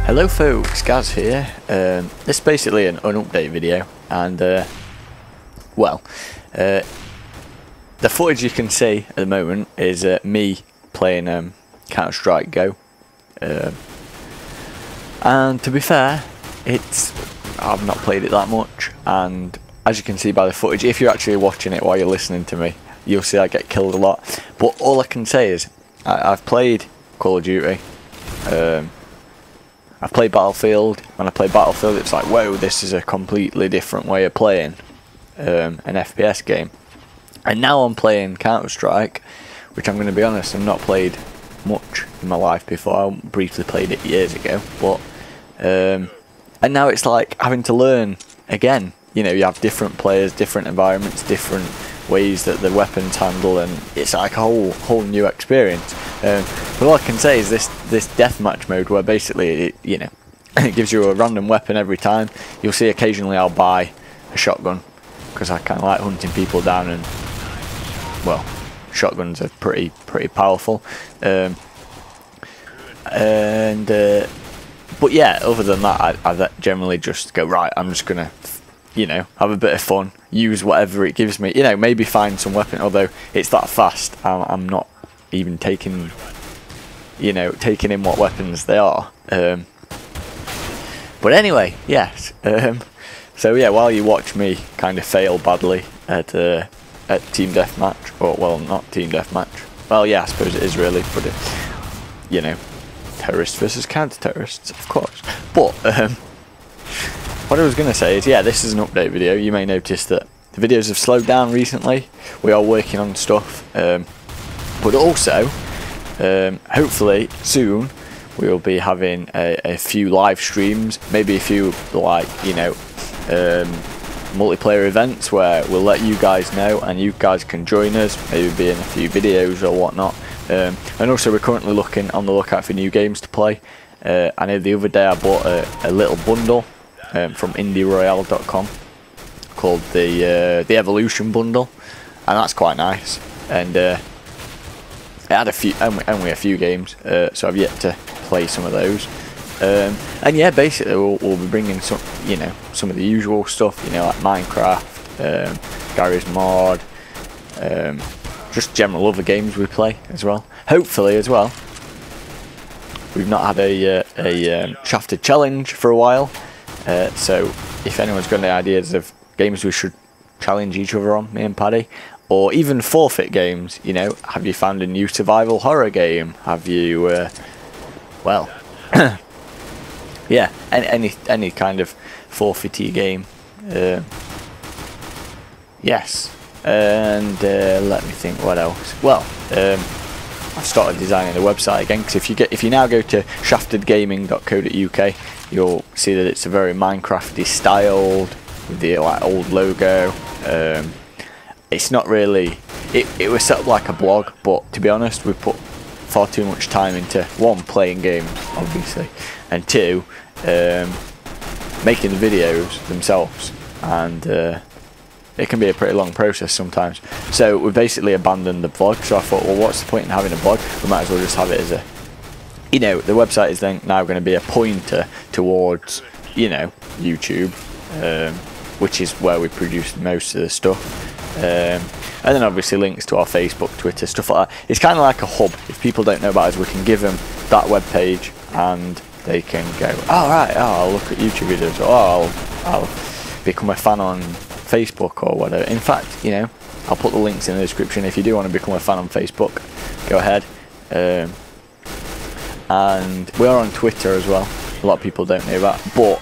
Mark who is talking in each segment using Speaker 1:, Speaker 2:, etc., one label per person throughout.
Speaker 1: Hello folks, Gaz here. This is basically an update video, and well, the footage you can see at the moment is me playing Counter-Strike Go, and to be fair, I've not played it that much, and as you can see by the footage, if you're actually watching it while you're listening to me, you'll see I get killed a lot. But all I can say is I've played Call of Duty. I've played Battlefield. When I played Battlefield, it's like, whoa, this is a completely different way of playing an FPS game. And now I'm playing Counter-Strike, which I'm going to be honest, I've not played much in my life before. I briefly played it years ago, but and now it's like having to learn again. You know, you have different players, different environments, different ways that the weapons handle, and it's like a whole new experience. But all I can say is this deathmatch mode, where basically it gives you a random weapon every time. You'll see occasionally I'll buy a shotgun because I kind of like hunting people down, and well, shotguns are pretty powerful. But yeah, other than that, I generally just go, right, I'm just gonna have a bit of fun, use whatever it gives me, maybe find some weapon, although it's that fast, I'm not even taking in what weapons they are. But anyway, yes, so yeah, while you watch me kind of fail badly at team deathmatch, or well, not team deathmatch, well, yeah, I suppose it is really, but terrorists versus counter-terrorists, of course. But what I was going to say is, yeah, this is an update video. You may notice that the videos have slowed down recently. We are working on stuff, but also, hopefully soon, we will be having a few live streams, maybe a few multiplayer events where we'll let you guys know, and you guys can join us, maybe be in a few videos or whatnot. And also, we're currently on the lookout for new games to play. I know the other day I bought a little bundle from indieroyale.com called the Evolution bundle, and that's quite nice. And it had only a few games, so I've yet to play some of those. And yeah, basically we'll be bringing some of the usual stuff, like Minecraft, Gary's Mod, just general other games we play as well. Hopefully as well. We've not had a Shafted challenge for a while, so if anyone's got any ideas of games we should challenge each other on, me and Paddy, or even forfeit games, have you found a new survival horror game? Have you, well, yeah, any kind of forfeity game, yes. And let me think, what else? Well, I've started designing the website again, because if you now go to SHAFTEDgaming.co.uk, you'll see that it's a very Minecrafty styled, with the old logo. It's not really, it was set up like a blog, but to be honest, we put far too much time into, one, playing games obviously, and two, making the videos themselves, and it can be a pretty long process sometimes. So we basically abandoned the blog. So I thought, well, what's the point in having a blog? We might as well just have it as a, the website is then now going to be a pointer towards, YouTube, which is where we produce most of the stuff. And then obviously links to our Facebook, Twitter, stuff like that. It's kind of like a hub. If people don't know about us, we can give them that web page, and they can go, oh right, I'll look at YouTube videos, or I'll become a fan on Facebook or whatever. In fact, I'll put the links in the description. If you do want to become a fan on Facebook, go ahead. And we are on Twitter as well. A lot of people don't know that, but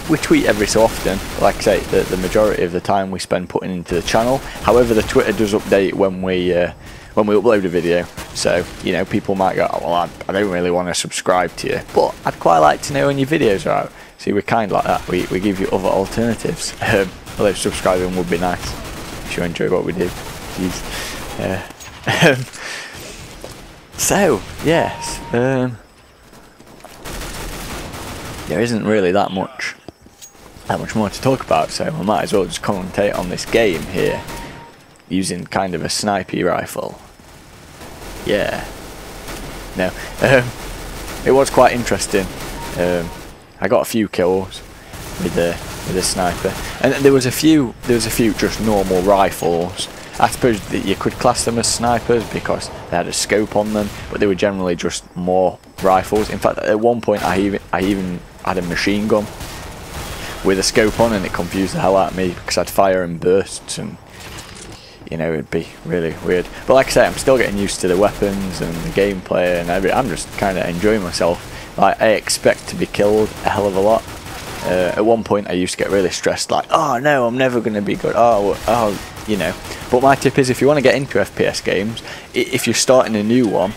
Speaker 1: we tweet every so often. Like I say, the majority of the time we spend putting into the channel. However, the Twitter does update when we upload a video. So people might go, oh, well, I don't really want to subscribe to you, but I'd quite like to know when your videos are out. See, we're kind like that. We give you other alternatives. Although subscribing would be nice if you enjoy what we do. So yes, there isn't really that much more to talk about. So I might as well just commentate on this game here, using kind of a snipey rifle. Yeah. No. It was quite interesting I got a few kills with the sniper, and there was a few just normal rifles. I suppose that you could class them as snipers because they had a scope on them, but they were generally just more rifles. In fact, at one point I even had a machine gun with a scope on, and it confused the hell out of me because I'd fire in bursts, and you know, it'd be really weird. But like I say, I'm still getting used to the weapons and the gameplay and everything. I'm just kind of enjoying myself. Like, I expect to be killed a hell of a lot. At one point I used to get really stressed, like, oh no, I'm never going to be good, oh, you know. But my tip is, if you want to get into FPS games, if you're starting a new one,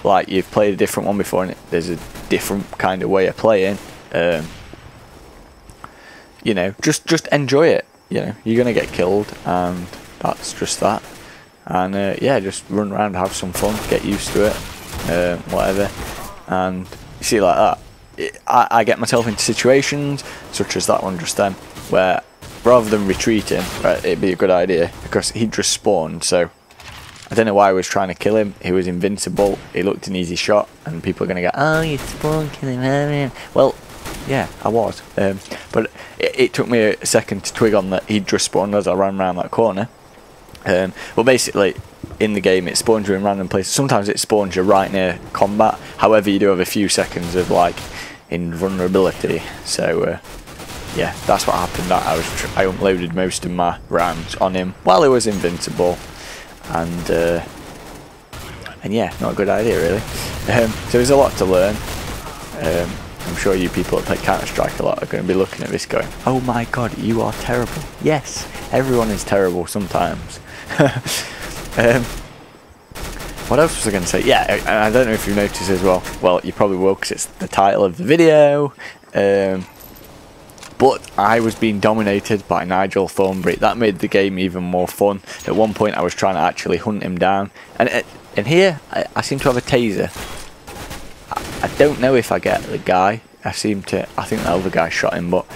Speaker 1: like you've played a different one before and there's a different kind of way of playing, you know, just enjoy it. You know, you're going to get killed, and that's just that. And yeah, just run around, have some fun, get used to it, whatever. And you see, like that, I get myself into situations such as that one just then, where rather than retreating, right, it'd be a good idea, because he just spawned. So I don't know why I was trying to kill him. He was invincible, he looked an easy shot, and people are going to go, oh, you spawned killing him. Well, yeah, I was, but it took me a second to twig on that he'd just spawned as I ran around that corner. But basically, in the game, it spawns you in random places. Sometimes it spawns you right near combat. However, you do have a few seconds of like invulnerability. So yeah, that's what happened. I unloaded most of my rounds on him while he was invincible, and yeah, not a good idea really. So there's a lot to learn. I'm sure you people that play Counter-Strike a lot are going to be looking at this going, oh my god, you are terrible. Yes, everyone is terrible sometimes. What else was I going to say? Yeah, I don't know if you've noticed as well. Well, you probably will, because it's the title of the video. But I was being dominated by Nigel Thornberry. That made the game even more fun. At one point I was trying to actually hunt him down. And here, I seem to have a taser. I don't know if I get the guy. I think the other guy shot him, but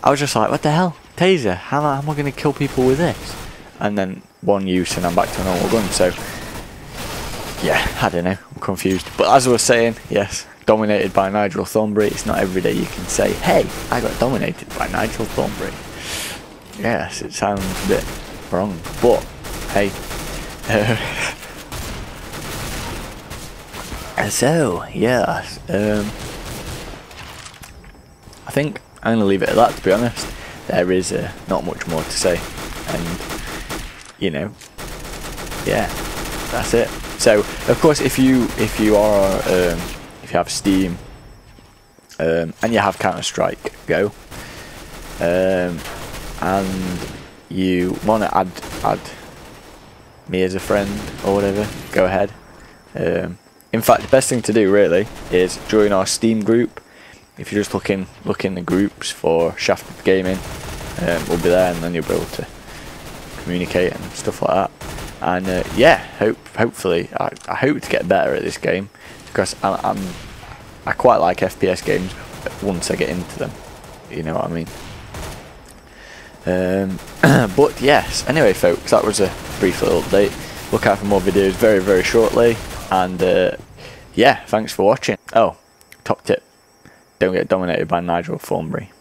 Speaker 1: I was just like, what the hell? Taser? How am I going to kill people with this? And then one use and I'm back to a normal gun. So yeah, I don't know, I'm confused. But as I was saying, yes, dominated by Nigel Thornberry. It's not every day you can say, hey, I got dominated by Nigel Thornberry. Yes, it sounds a bit wrong, but hey. So yes, I think I'm gonna leave it at that, to be honest. There is not much more to say, and you know, yeah, that's it. So of course, if you have Steam and you have Counter-Strike Go, and you want to add me as a friend or whatever, go ahead. In fact, the best thing to do really is join our Steam group. If you just look in the groups for SHAFTEDgaming, we'll be there, and then you'll be able to communicate and stuff like that. And yeah, hopefully, I hope to get better at this game, because I quite like FPS games once I get into them. You know what I mean? But yes, anyway folks, that was a brief little update. Look out for more videos very, very shortly. And yeah, thanks for watching. Oh, top tip, don't get dominated by Nigel Thornberry.